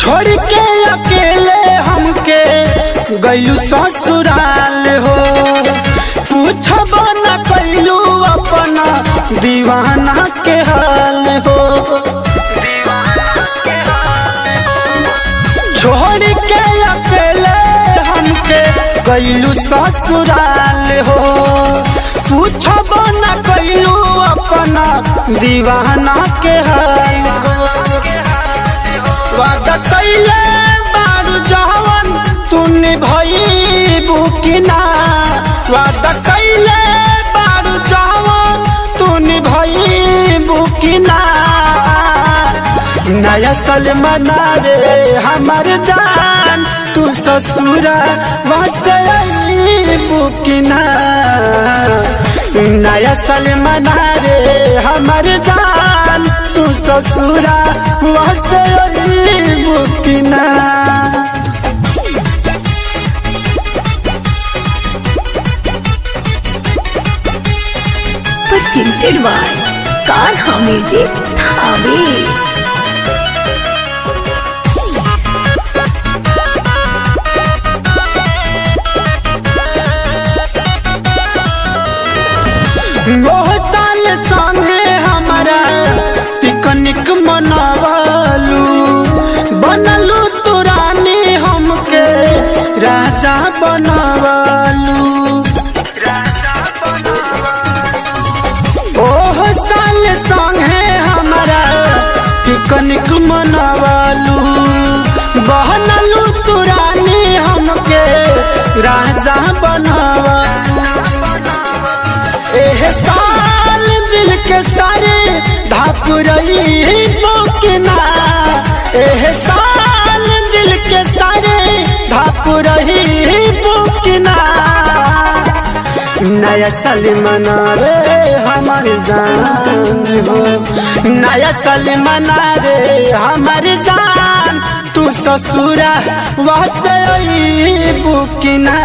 छोड़ के अकेले हमके गइलू ससुराल हो, पूछब न कैलू अपना दीवाना के हाल हो। छोड़ के अकेले हमके गइलू ससुराल हो, पूछब न कैलू अपना दीवाना के हाल हो। वादा कैले बारू जवन तूने भइबू कि ना, वादा कैले बारू जवन तूने भइबू कि ना। नया साल मनावे हमर जान तू ससुरा वसे आइबू कि ना। नया साल मनावे हमर जान तू ससुरा वसे आइबू कि ना। presented by Kanha Music Thane। वो साल संगे हमारा पिकनिक मनावलू, बनलू तू रानी हमके राजा बनवलू। ओह साल संगे हमारा पिकनिक मनावलू, बनलू तू रानी हमके राजा बनवलू। एह साल दिल के सारे धाप रही बोकना, एह साल दिल के सारे धाप रही बोकना। नया साल मनावे हमार जान हो, नया साल मनावे हमार जान तू ससुरा वसे आइबू कि ना।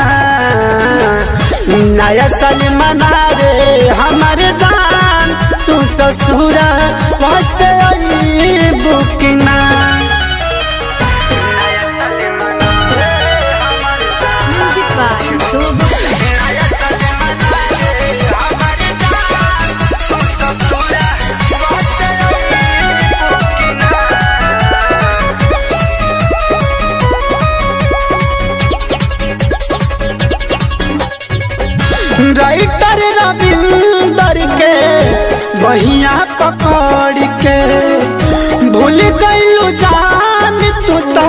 नया साल मनावे हमर जान तू ससुरा वसे आइबू कि ना। Music by राइटर रविंदर के बहिया पकड़ के भूल गइलू जान तू तो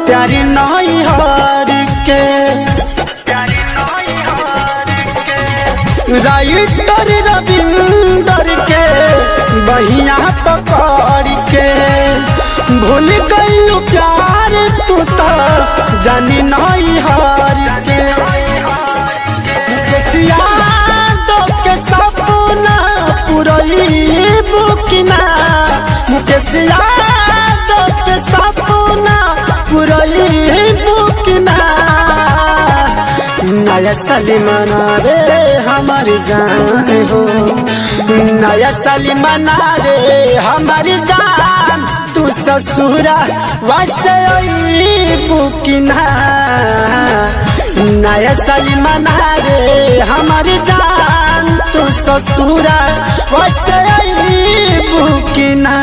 प्यारी नहीं हार के। राइटर रविंदर के बहिया पकड़ के भूल गइलू प्यार तू तो जानी नहीं हार के। के सपना पुरइबू कि ना, मुकेश यादव के सपना पुरइबू कि ना। नया साल मनावे हमार जान हो, नया साल मनावे हमार जान तू ससुरा वसे आइबू कि ना। नया साल मनावे हमार जान तू ससुरा वसे आइबू कि ना।